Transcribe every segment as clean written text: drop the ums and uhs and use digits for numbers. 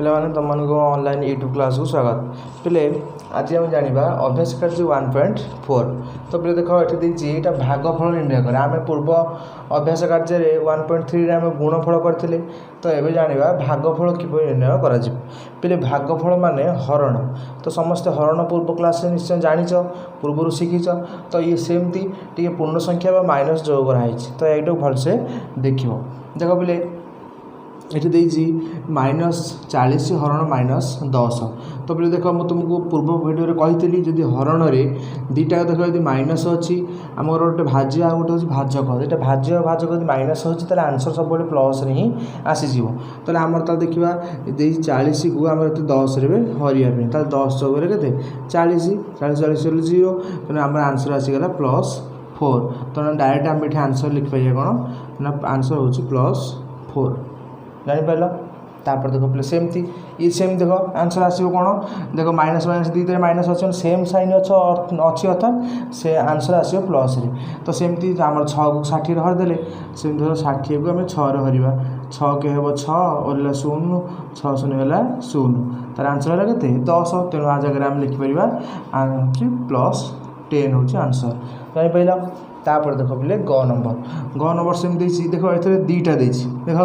पे तुमको online YouTube class को स्वागत पे आज आम जाना अभ्यास कार्य 1.4 तो पे देख ये भागफल निर्णय कर आम पूर्व अभ्यास कार्य 1.3 आम गुणफल करते तो ये जाना भागफल कि निर्णय कर भागफल माने हरण तो समस्ते हरण पूर्व क्लास निश्चय जाच पूर्व शिखीच तो ये सेमती टी पूर्ण संख्या माइनस जोग कराई तो ये भलसे देख पे ये -40 हरण -10 तो पे देख मुझे तुमको पूर्व भिडियो कही जदि हरण में दुटा देख यदि माइनस अच्छी आम गोटे भाज्य आ गए भाजक ये भाज्य भाजक यदि माइनस अच्छी आंसर सब प्लस ही आसीज तो आम देखा 40 को आम 10 हरिया 10 चौक के 40 40 0 तो आम आंसर आसीगला +4 तो डायरेक्ट आम ये आंसर लिखिपर कौन ना आंसर हूँ +4 जापर तापर देख पे सेमती ये सेम देख आंसर आसो कौन देख माइनस माइनस दुईटे माइनस अच्छे सेम साइन अच्छी अर्थात से आंसर आसो प्लस तो सेमती आम 6 को 60 हरदे सेमती 60 को आम 6 हरवा 6 के हे 6 ओरला 0 6 0 है 0 तार आंसर है के 10 तेणु आ जगह आम लिखिपर +10 हूँ आंसर जापर तापर देख पे ग नंबर सेमती देख ये दुईटा देखा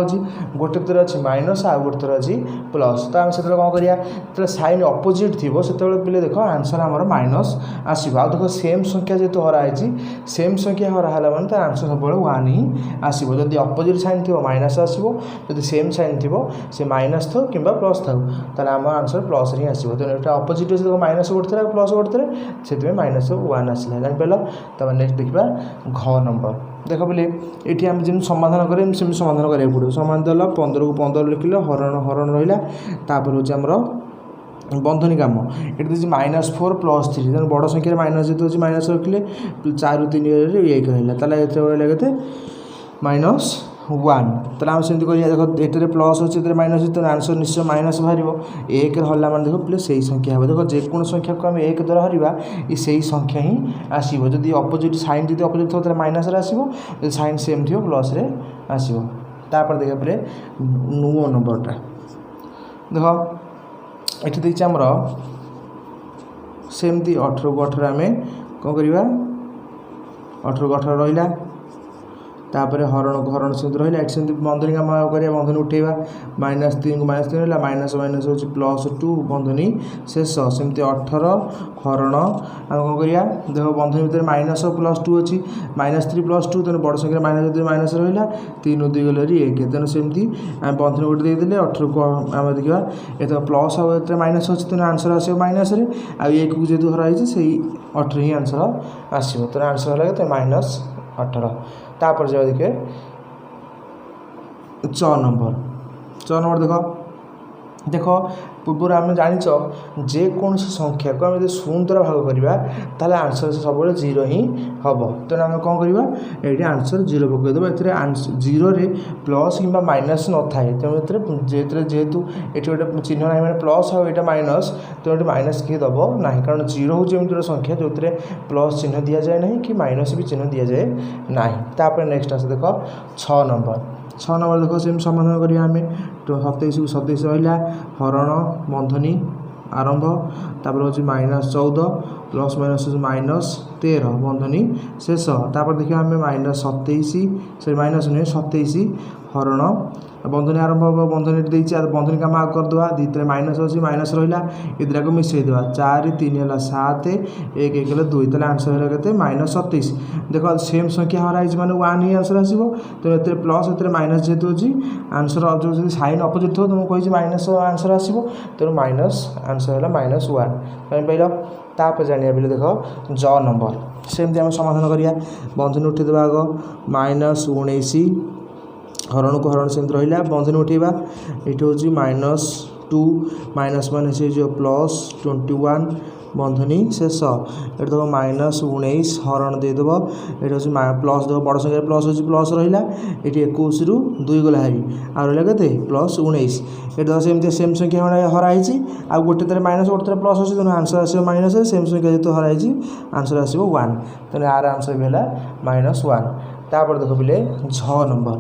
गोटे थर अच्छी माइनस आ गोटे थर अच्छी प्लस तो आम से कौन करा साइन अपोजिट थी से पे देख आंसर आमर माइनस आसो आ देख सेम संख्या जेहतु हराई सेम संख्या हराला मैंने तार आंसर सब 1 ही आसो जब अपोजिट साइन थी माइनस आसो जब सेम साइन थी से माइनस था कि प्लस था तार आम आंसर प्लस ही आसो तेनाली तो अपोजिट अच्छे माइनस गोटे थे प्लस गोटे थे से -1 आसला जापर तब नेक्स्ट देखा घ नंबर देख पे ये आम जमी समाधान करें समाधान करा पड़ो समाधान देला 15 को 15 लिखिल हरण हरण रहा तापर हूँ आमर बंधनी काम ये -4 +3 तेनाली बड़ संख्यार माइनस जो माइनस रखिले 4 ରୁ 3 1 रहा ये -1 तो आम सेमती कर देख ये प्लस अच्छे ये माइनस अच्छे तो आंसर निश्चय माइनस बाहर 1 हल्ला मान देख पे से संख्या हम देख जेको संख्या को आम 1 द्वारा हरवा ये से संख्या ही आसो जदि अपोजिट साइन जी अपोजिट थो माइनस आसो साइन सेम थी प्लस आसो तापर देखा पे 9 नंबरटा देख ये देखिए आमर सेमती 18 को 18 आम कौन करवा 18 को 18 रहा तापर हरण को हरण सेमती रहा ये सेमती बंधनी काम करा बंधनी उठेवा -3 को -3 है माइनस माइनस हूँ +2 बंधनी शेष सेमती 18 हरण आम कौन करा देख बंधनी भितर -+2 अच्छी -3 +2 तेनाली बड़ संख्या माइनस माइनस रहा 3 ରୁ 2 गले 1 तेनाली सेमती आम बंधनी गोटे देदेले 18 को आम देखा ये प्लस आ माइनस अच्छी तेनाली आंसर आसो माइनस एक को जेहतु हराई से 18 ही आंसर आसो तेनाली आंसर है -18 तापर जब देखे 6 नंबर देख पूर्व आम जाच जेको संख्या को आम 0 द्वारा भाग करवा ताल आंसर सब 0 ही हम तेणु आम कौन करवा ये आंसर 0 पकईदेव ए 0 रे प्लस कि माइनस न थाए तेणु जेहेतु ये गोटे चिन्ह ना मैंने प्लस आ यहाँ माइनस तेणु ये माइनस किए दब ना कारण 0 हूँ गोटे संख्या जो प्लस चिन्ह दि जाए ना कि माइनस भी चिन्ह दि जाए ना तापर नेक्स्ट आस देख 6 नंबर देख सेम समाधान करिया आम 27 को 27 रहा हरण बंधनी आरंभ तापर हूँ -14 प्लस माइनस -13 बंधनी शेष तापर देखिए आम -27 हरण बंधनी आरंभ बंधनी देती बंधनी काम आग करदे दुईटे माइनस अच्छी माइनस रहा ये दुटा को मिसेदेवा 4 3 है 7 1 1 2 तेल आंसर है के -27 देख सेम संख्या हराई मैंने 1 ही आंसर आसो तेणु ये प्लस ये माइनस जेहतु अच्छी आंसर जो साइन अपोजिट थो तुमको कही माइनस आंसर आसो तेणु माइनस आंसर है -1 पाइल तापर जाना बोले देख ज नंबर सेमती आम समाधान करिया बंधनी उठेदेवा आग -19 हरण को हरण सेमती रहा बंधनी उठेवा ये हूँ -2 माइनस माइनस +21 बंधनी शेष ये देख -19 हरण देदेव ये प्लस देव बड़ संख्या प्लस अच्छी प्लस रहा ये 21 ରୁ 2 गला हारी आ रहा के +19 ये देख सेमती सेम संख्या हराई आ गोटे थर माइनस गोटे थर प्लस अच्छे तेनाली आंसर आसो माइनस सेम संख्या जेहतु हराई आंसर आसो 1 तेनाली आर आंसर भी है -1 तापर देख पे 6 नंबर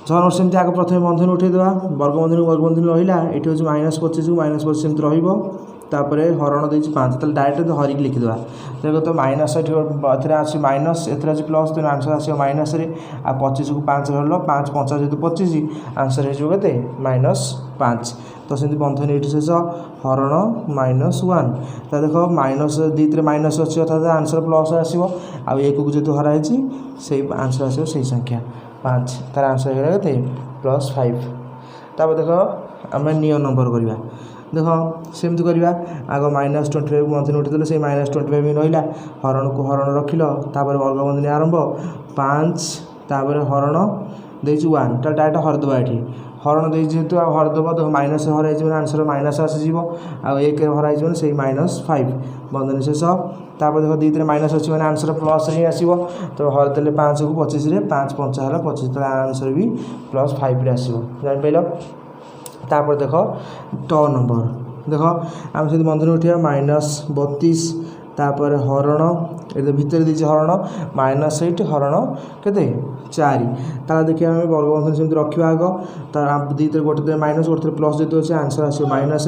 धर सेमती आगे प्रथम बंधन उठेदेवा वर्गबंधन रहा ये हूँ -25 को -25 सेमती रहीपर हरण दे 5 तो डायरेक्ट हरिक लिखिदेवा देखो तो माइनस ये माइनस ए प्लस तेना आंसर आसो माइनस आ 25 को 5 हल 5 5 जेहतु 25 आंसर हो -5 तो सेमती बंधन ये शेष हरण -1 तो देख माइनस दुईटे माइनस अच्छी अर्थात आंसर प्लस आसो एक को जेहतु हराई से आंसर आसो से संख्या 5 तार आंसर हो +5 तापर देख आम नियम नंबर करवा देख सेमती करवा आग -25 बंधन उठेदेले से -25 रहा हरण को हरण रखिल तापर वर्गबंधन आरंभ 5 तापर हरण दे 1 तो डायरेक्ट हरदे ये हरण दे जेहतु हरदे देख माइनस हर आंसर माइनस आसीज एक हर से -5 बंधन शेष तापर देख दुईटे माइनस अच्छी मैंने आंसर प्लस ही आसो तो हरदेले 5 को 25 5 5 है 25 तो आंसर भी +5 आसो जान तापर देख ट नंबर देख आम से बंधन उठा -32 तापर हरण ये भितर दीजिए हरण -8 हरण के 4 ताला देखिए आम वर्गबंधन सेमती रखा आग तार दुईटे गोटे माइनस गोटे प्लस जो अच्छे आंसर आसो माइनस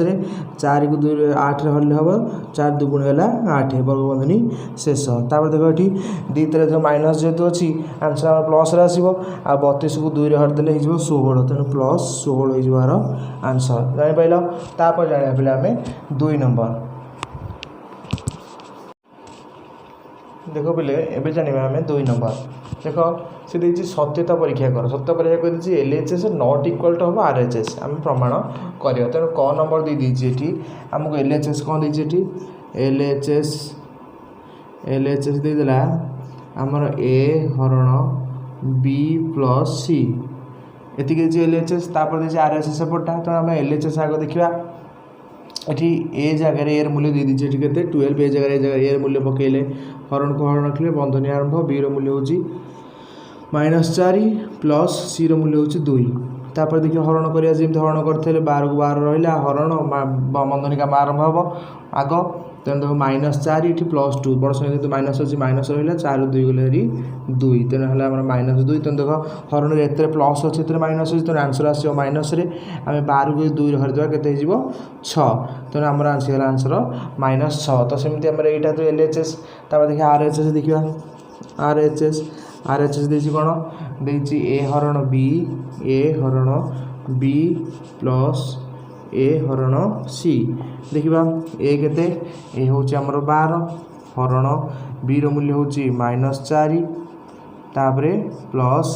4 को 2 8 हल्ले हम 4 2 है 8 वर्गबंधनी शेष तापर देख ये दुईटे माइनस जेहतु अच्छी आंसर प्लस आसो आ 32 को 2 हरदेले 16 तेणु +16 होर आंसर जापार तापर जाना पे आम 2 नंबर देखो पे एवं जाना आम 2 नंबर देख से देखिए सत्यता परीक्षा कर सत्य परीक्षा कर LHS नॉट इक्वल टू हम RHS आम प्रमाण कर तेणु क नंबर दे दीजिए ये आमको LHS कौन दीजिए LHS देदेला आमर A हरण B + C एति LHS तापर दीजिए RHS सेपटा तेणु आम LHS आग देखा ये ए जगह ए मूल्य दे दीजिए के 12 ए जगह ए मूल्य पकेले हरण को हरण रखिले बंधनी आरंभ बी मूल्य हूँ -4 प्लस सी मूल्य हूँ 2 तापर देखिए हरण करिया जमी हरण करते 12 को 12 रहा हरण बंधनी काम आरंभ हम आग तेणु देखो -4 ये +2 बड़ संख्या जेहतु माइनस अच्छी माइनस रहा 4 2 गले 2 तेणु है -2 तेणु देख हरण एत प्लस अच्छे एत माइनस अच्छी तेणु आंसर आसो माइनस आम 12 को 2 हरदे के 6 तेणु आम आंसर -6 तो सेमती आम यहाँ तो LHS तापर देखिए RHS देखा RHS देती कौन देती A हरण B प्लस A हरण C देखा ए के ए हूँ आमर 12 हरण B मूल्य हूँ -4 तापर प्लस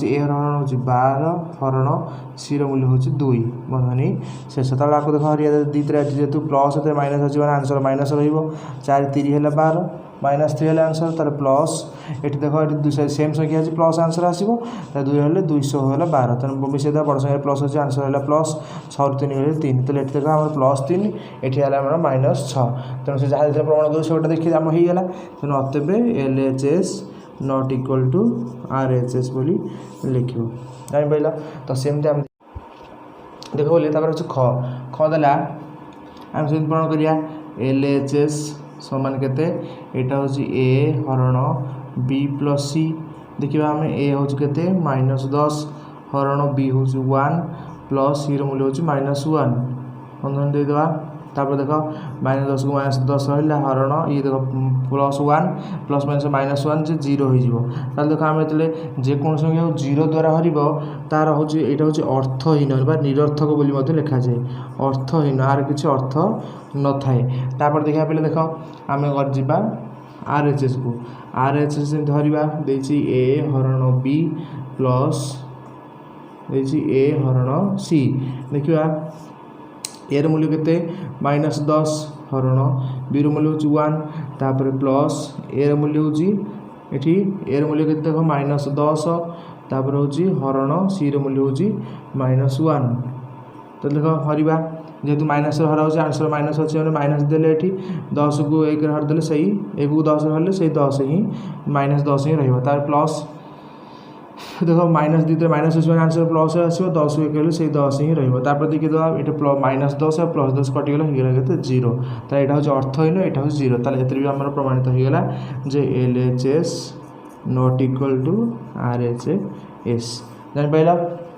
ए हरण हूँ 12 हरण सी मूल्य हूँ 2 बंधनी शेष तक आपको देख हरिया दुईटे जेहतु प्लस माइनस अच्छी मैंने आंसर माइनस रही 3 है 12 -3 है आंसर तार प्लस ये देख ये सेम संख्या अच्छी प्लस आंसर आसो 2 है 200 है 12 तेनाली मिसे बड़ संख्या प्लस अच्छे आंसर है प्लस 6 3 है 3 तो ये देख आम +3 ये है -6 तेणु से जहाँ प्रमाण कर गोटे देखिए आम होगा तेणु अतएव LHS not equal to RHS बोली लिख जापार तो सेमती आम देख बोले ख देला आम से प्रमाण करिया LHS समान केते एटा हूँ A हरण B + C देखिए आम A हूँ केते -10 हरण B हूँ 1 प्लस C मूल्य हूँ -1 बंधन देदेवा तापर देख -10 को -10 रहा हरण ये देख +1 प्लस -1 जे 0 हो देख आम जो जेको संख्या 0 द्वारा हर तार हूँ यहाँ हूँ अर्थहीन निरर्थक बोली लिखा जाए अर्थहीन आर किसी अर्थ न थाए तापर देखा पे देख आम जा RHS को RHS धरवा A हरण B प्लस A हरण C देखा ए मूल्य केते -10 हरण B मूल्य हूँ 1 तापर प्लस ए मूल्य हूँ ये ए मूल्य केते देख -10 तापर हूँ हरण C मूल्य हूँ -1 तो देख हरवा जेहतु माइनस हर आंसर माइनस अच्छे माइनस देले 10 को 1 हरदे से 1 को 10 हरले से 10 ही -10 ही रहा प्लस देख माइनस दुईटे माइनस अच्छे आंसर प्लस आसो 10 को 1 हेल्ले से 10 ही रहा देखिए ये -10 और +10 कटिगला होगा 0 तो यहाँ हूँ अर्थहीन यहाँ हूँ 0 ताले भी आम प्रमाणित होगा जे LHS not equal to RHS जानिपाइल।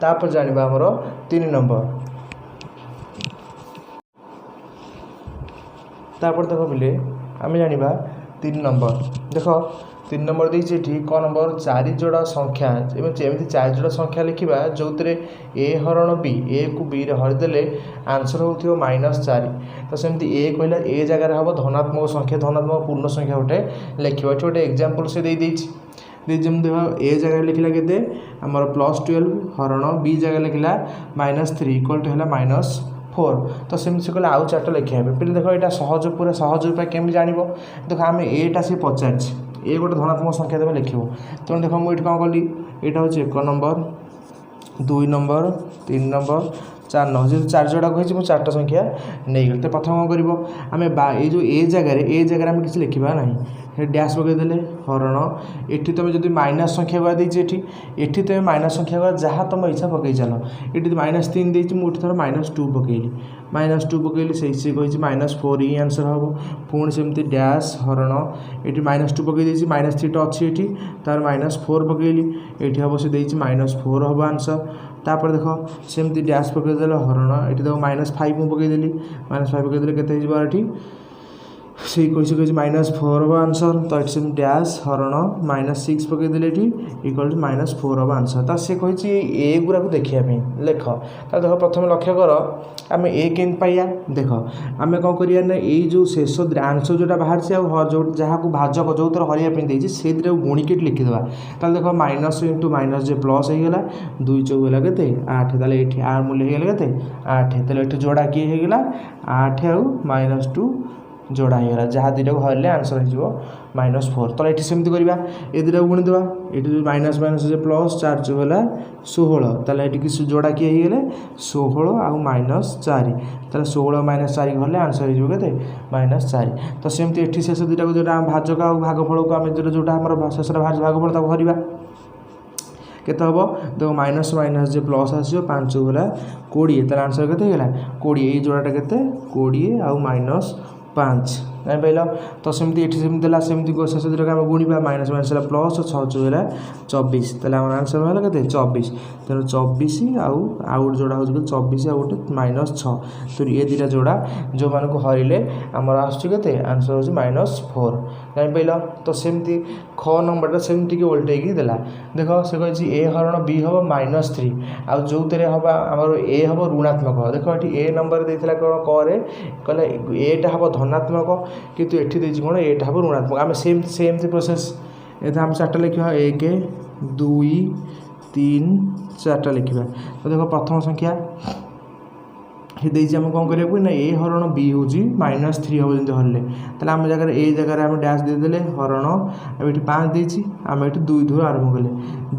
तापर जानिबा हमरो 3 नंबर। तापर देखो बिले आम जानिबा 3 नंबर। देखो 3 नंबर देखिए ये क नंबर 4 जोड़ा संख्या एमती 4 जोड़ा संख्या लिखा जो ए हरण बी ए को बी रे हरिदेले आंसर हो -4। तो सेमती ए कहला ए जगह हम धनात्मक संख्या धनात्मक पूर्ण संख्या गोटे लिखा। ये गोटे एग्जांपल से देख ए जगह लिखला के आमर +12 हरण बी जगह लिखला -3 इक्वल टू है -4। तो सेमती से कहले आउ 4टा लिखा पे देखो यहाँ सहज पूरा सहज उपाय केमी जान देखो आम एटा सी पचार ए गोटे धनात्मक संख्या देवे लिख तेणु देखो मुझे कौन कली यहाँ हूँ 1 नंबर 2 नंबर 3 नंबर 4 नंबर जो 4 जोड़ा कही मुझे 4टा संख्या नहीं गली। तो प्रथम कौन कर आम जो ए जगह आम किसी लिखा ना डैश पकईदे हरण एटी तुम जो माइनस संख्या गुड़ा देती एटी तुम माइनस संख्या गुड़ा जहाँ तुम इच्छा पकई चल ये -3 देती मुझे थोड़ा -2 पकईली -2 पकईली से कही -4 ही आंसर हम। पुणी सेमती डैश हरण ये -2 पकई -3 टा अच्छी ये तार -4 पकईली ये हम से -4 हम आंसर। तापर देख सेमती डैश पकईदे हरण ये देखो -5 मुझे पकईदेली -5 पकईदे के से कही -4 हम आंसर। तो ये डैश हरण -6 पकईदे इक्वल टू -4 हम आंसर। तो सी कही ए गुरा को देखापी लेख। तो देख प्रथम लक्ष्य कर आम ए केम पाइया देख आम कौन करिया ना ये जो शेष आंसर जोटा बाहर जो जहाँ को भाजक जो थर हरियापी से गुणिके लिखिदेवा। तो देख माइनस इंटू माइनस जो प्लस होगा 2 चौक है के 8 ताले ये आर मूल्य होगा के 8 ताले ये जोड़ा किए होगा 8 आउ -2 जोड़ा होगा जहाँ दुटा को हरले आंसर हो -4। तो ये सेमती करवा ये दुटा गुणी देवा ये माइनस माइनस जो प्लस 4 चौक है 16 ताले ये जोड़ा किए होगा 16 आउ -4 ताले 16 -4 हरले आंसर हो के -4। तो सेमती ये शेष दुटा को जो भाजक आ भागफल को आम जोटा आम शेष भागफल तक हरवा केते हम देखो माइनस माइनस जो प्लस आसो 5 है 20 तार आंसर के 20 ये जोड़ाटा के 20 आउ -5 जान तो सेमती ये सेमती शेष दुटा आम गुणा माइनस माइनस प्लस 6 चौक है 24 ताले आम आंसर है के 24। तेणु 24 आउ जोड़ा हो 24 आउ गोटे -6 तो ये दुटा जोड़ा जो मान को हरिले आमर आसके आंसर हो -4 जान तो सेमती ख नंबर सेमती उल्टे देला देख से कही ए हरण बी हम -3 आउ जो हम आमर ए हम ऋणात्मक देख ये ए नंबर देता कौन करे कहले एटा हम धनात्मक किंतु एठी देछि कोन एटा हम ऋणात्मक आम सेम प्रोसेस ये आम 4टा लिखा 1 2 3 4टा लिखा। तो देखो प्रथम संख्या आम कौन करा ना ए हरण बी हूँ -3 हम जमी हरले ताले आम जगह ए जगह आम डैश देदेले हरण ये 5 देती आम ये 2 धूर आरम्भ कले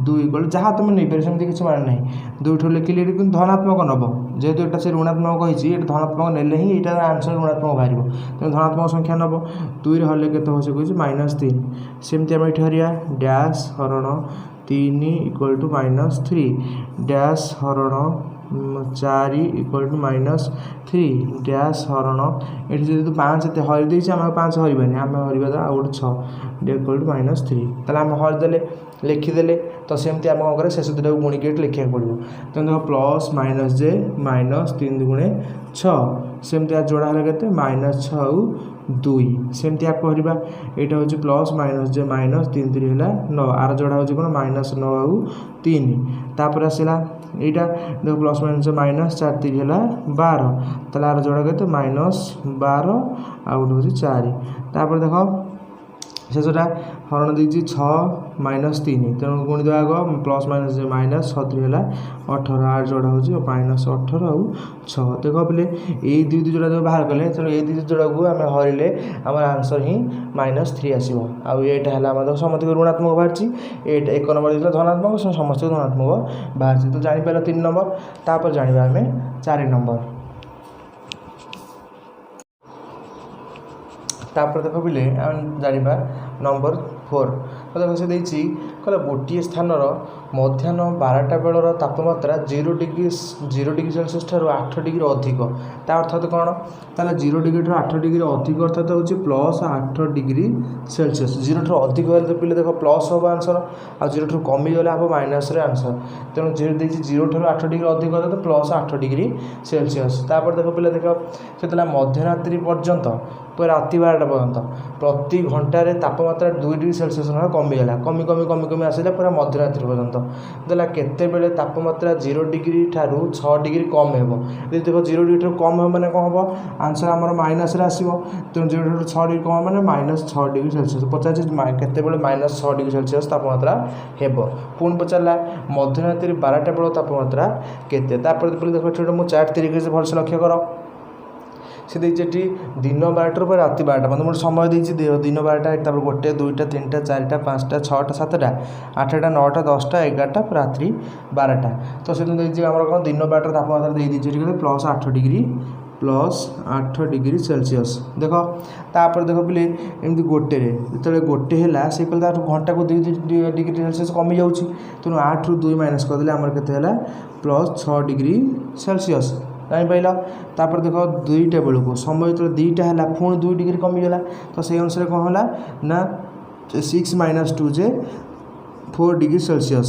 2 इक्वल जहाँ तुम नहीं पारे सेमती किसी मान ना 2 ठू लिखिले कि धनात्मक नब जेहेतु यहाँ से ऋणात्मक कही धनात्मक नेले ही यहाँ आंसर ऋणात्मक बाहर तेनाली धनात्मक संख्या नब 2 हरले के कही -3 सेमती आम ये हरिया डैश हरण 3 इक्वल टू -3 डैश हरण 4 इक्वल टू -3 डैश हरण ये जो 5 हरिदे आम 5 हरबानी आम हरवा आउ गोटे 6 इक्वल टू -3 ताले आम हरदे लिखिदे। तो सेमती आम कौन शेष दुटा गुणिक लिखा पड़ो तेनाली देखो प्लस माइनस जे -3 दुगुणे 6 सेमती जोड़ा है के -6 आउ 2 सेमती आपको हरवा यहाँ हूँ प्लस माइनस जे -3 3 है 9 आर जोड़ा हूँ कौन -9 आउ 3 तापर आसला यहाँ देखो प्लस माइनस -4 3 है 12 ताले आर जोड़ा के -12 आउ हूँ 4 तापर देखो शेषटा हरण देती 6 -3 तेणु गुणी देवा आग प्लस माइनस -6 3 है 18 आठ जोड़ा हूँ -18 आउ 6 देख पे ये दुई जोड़ा जो बाहर कले तेणु ये दुई जोड़ा को आम हरिले आम आंसर ही -3 आसो आउ ये समस्त ऋणात्मक बाहर ये 1 नंबर देता धनात्मक समस्त धनात्मक बाहर तो जापर 3 नंबर तापर जाना आम 4 नंबर। तापर देख पे जाना नंबर 4 तो देखो से देछि कहला गोटे स्थानर मध्याह्न 12टा बेलर तापमात्रा 0 डिग्री सेल्सियस ठारू 8 डिग्री अधिक ता अर्थात कौन ताला 0 डिग्री ठारू 8 डिग्री अधिक अर्थात होछि प्लस 8 डिग्री सेल्सियस 0 ठारू अधिक होले तो पिले देखो प्लस हो आंसर आ 0 ठारू कमी गले हम माइनस रे आंसर तेणु 0 ठारू 8 डिग्री अधिक होले तो प्लस 8 डिग्री सेल्सियस तापर देखो पिले देखो से मध्यरात्रि पर्यंत पूरा राति 12टा पर्यंत प्रति घंटे तापमात्रा 2 डिग्री सेल्सियस कमीगला कमी कमी कमी कमी आसला पूरा मध्यरात्रि पर्यंत देला केते बेले तापमात्रा 0 डिग्री ठारू 6 डिग्री कम हेबो देखो 0 डिग्री ठारू कम हो माने कोन हेबो आंसर हमर माइनस रे आसीबो तो 0 ठारू 6 डिग्री कम माने माइनस 6 डिग्री सेल्सियस पचास केते बेले माइनस 6 डिग्री सेल्सियस तापमात्रा हेबो पुन पचारला मध्यरात्रि 12टा बेले तापमात्रा केते तापर देखो छोटो मु चार्ट तरीके से भलसे लक्ष्य करो से देखिए दिन 12टार पर राति 12टा मतलब मोटे समय देती दिन 12टा तापर 1 2 3 4 5 6 7 8टा 9टा 10टा 11टा रात्रि 12टा तो से देखिए आम कौन दिन 12टार तापमात्रा दे दीजिए plus 8 degree plus 8 degree Celsius देख तापर देख पे एमती गोटे जो गोटे है से घंटा को 2 डिग्री सेल्सियस कमी जाऊँगी तेणु 8 रू 2 माइनस करदे आमर के प्लस 6 डिग्री सेल्सियस जानी पाइल तापर देख 2टा बेलू समय जो 2टा है पुणी 2 डिग्री कमीगला तो से अनुसार कौन है ना 6 माइनस 2 जे 4 डिग्री सेल्सियस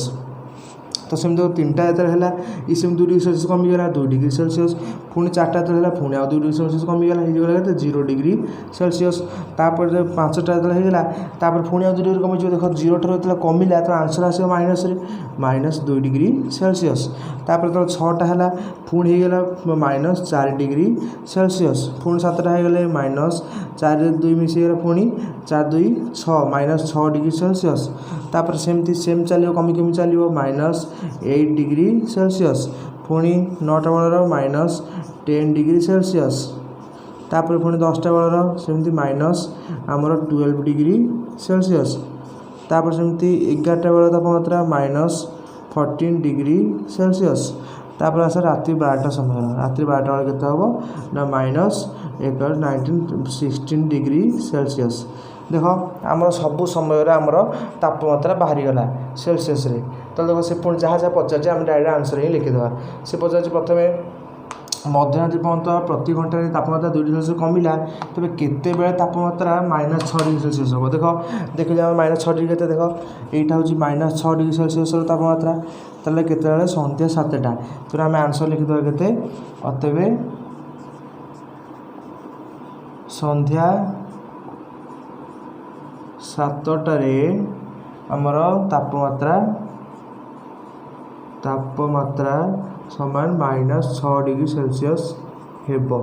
तो सेमती 3टा जो है ये सेम 2 डिग्री सेल्सियस कमीगला 2 डिग्री सेल्सियस पुणी 4टा जो है पुणी आ 2 डिग्री सेल्सियस कमीगला हो 0 डिग्री सेल्सियस तापर 5टा जो है पुणी आ 2 डिग्री कमी देख 0 ठार जो कमिला तो आंसर आस माइनस 2 डिग्री सेल्सियस तापर जो 6टा है पुणी होगा माइनस 4 डिग्री सेल्सियस पुणी 7टा हो माइनस 4 2 मिसेगला पुणी 4 2 6 माइनस 6 डिग्री सेल्सियस तापर सेमती सेम चलो कमी कमी चलो माइनस 8 डिग्री सेल्सियस पुणी 9टा बेलर माइनस 10 डिग्री सेल्सियस तापर पुणी 10टा बेलर सेमती माइनस आमर 12 डिग्री सेल्सियस तापर सेमती 11टा बेल तापमात्रा माइनस 14 डिग्री सेल्सियस तापर आस राति 12टा समय राति 12टा बेले केते हबो ना माइनस 16 डिग्री सेल्सियस देख आमर सबू समय आमर तापमात्रा बाहरी गला सेल्सियस रे तो देखो से पुणी जहाँ जहाँ पचार आम डायरेक्ट आंसर ही लिखिदेवा से पचार प्रथम मध्यरात्रि पर्यंत प्रति घंटे तापमात्रा 2 डिग्री सेल्सियस कमिला तेज केते बेले तापमात्रा माइनस 6 डिग्री सेल्सियस हम देखिए माइनस 6 डिग्री देख यहाँ हूँ माइनस 6 डिग्री सेल्सियस तापमात्रा ताले केते संध्या 7टा तो आम आंसर लिखिदेवा केते अतएव संध्या 7टारे आमर तापमात्रा समान माइनस 6 डिग्री सेल्सियस हेबो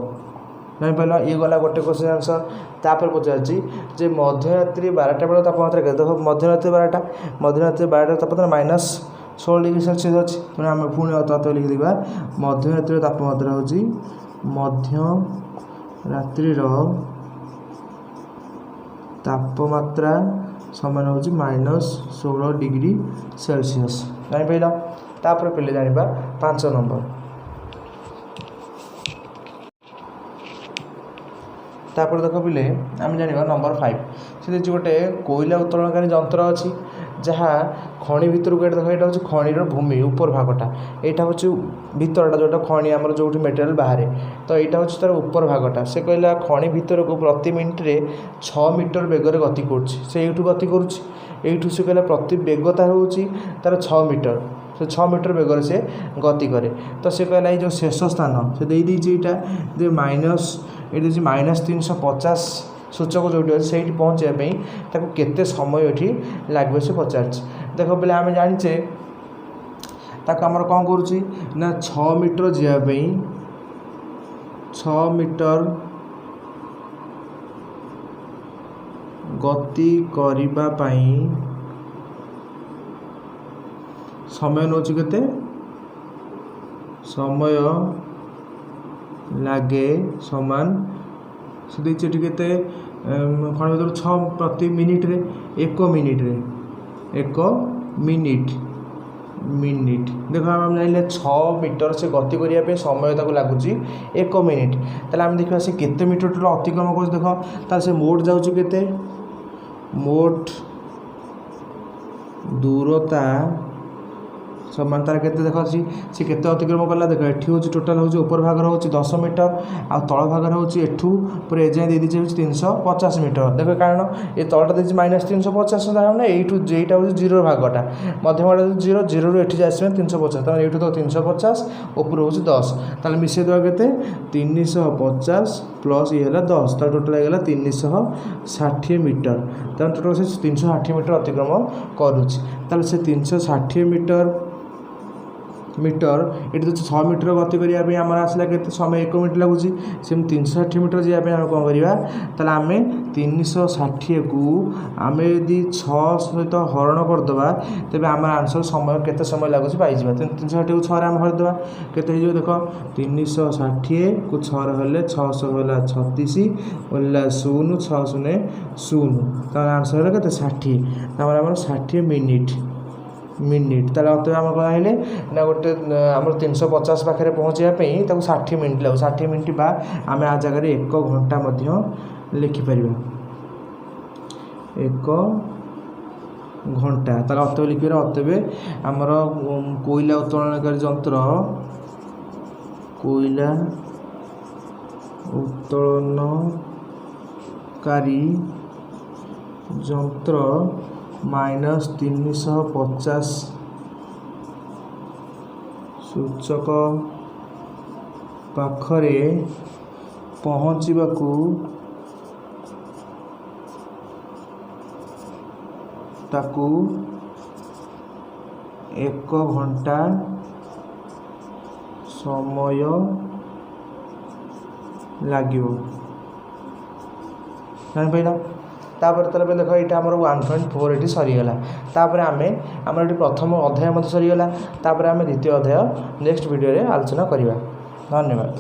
नहीं पाइल ये गला गोटे क्वेश्चन आंसर तापर पचार मध्यरात्रि 12टा बेल तापमात्रा के देखो मध्यरात्रि 12टा तापमात्रा माइनस 16 डिग्री सेल्सियस अच्छी तेणु आम पुणी अत लिखिदेवा मध्यरात्रि तापमात्रा हूँ मध्यरात्रि तापमात्रा समान हूँ माइनस 16 डिग्री सेल्सियस जानी पाइल तापर पे जाना 5 नंबर तापर देख पे आम जाना नंबर 5 से गोटे कोयला उत्तोलनकारी जंत्र अच्छी जहाँ खଣି भितर को देख यहाँ हूँ खणीर भूमि ऊपर भागटा यहाँ हूँ भितरटा जोटा खଣି आमर जो मेटेरियल बाहर तो यहाँ हूँ तार ऊपर भागटा से कहला खଣି भितर को प्रति मिनिट रे 6 मीटर बेगर गति करूँ गति करूँ से कहला प्रति बेगता हूँ तार 6 मीटर से 6 मीटर बेगर से गति करे तो से कहला जो शेष स्थान से दे दीजिए माइनस ये माइनस 350 सूचक जो अच्छे से पहुँचापी केते समय ये लगे से पचार देख पे आम जाचे आमर कौन करुच्ची ना 6 मीटर जावाई 6 मीटर गति करने समय नौ के समय लगे समान से देखिए केते खण भर 6 प्रति मिनिट रे 1 मिनिट देख आम जान 6 मीटर से गति करने समय लगुच 1 मिनिट ताले आम देखा से केते मीटर अतिक्रम कर देख ताले से मोट जाऊँ केते मोट दूरता समान तार केते देख सी केते अतिक्रम कला देख एठी होची टोटल होची ऊपर भाग होची 10 मीटर आ तळ भाग होची एठू पूरा एजे दे दिजे 350 मीटर देख कारण ए तळटा देछि -350 दाम एठू जेटा होची जीरो भागटा मध्यमटा जीरो जीरो रु एठी जासिबे 350 त एठू तो 350 ऊपर होची 10 ताले मिसे दवा केते 350 प्लस ये हला 10 त टोटल हे गेला 360 मीटर त टोटल से 360 मीटर अतिक्रम करूची ताले से 360 मीटर ये तो 6 मीटर गति करने आम आसला के समय 1 मिनट लगुच से 360 मीटर जावाई आम कौन करवा ताला आम 360 को आम यदि 6 सहित हरण करदे तेज आम आंसर समय केते समय लगुच पाई 360 को 6 आम हरदे केते देख 360 को 6 हेल्ले 600 है 36 ओला 0 6 0 0 तार आंसर है 60 आम 60 मिनिट ताले अत आम कहले ना गोटे आम 350 पाखे पहुँचापी 60 मिनिट लगे 60 मिनिट बा आम आ जगह 1 घंटा लिखिपर 1 घंटा ताले अतव लिखिपर अतवे आमर कोयला उत्तोलनकारी यंत्र कोयला उत्तोलनकारी यंत्र -350 सूचक पाखरे पहुँचवाकू ताकू 1 घंटा समय लागिबो जान पाइला तापर तले देख ये आम 1.4 ये सरीगला तापर आम आम प्रथम अध्याय सरीगला तापर आम द्वितीय अध्याय नेक्स्ट वीडियो रे आलोचना करवा। धन्यवाद।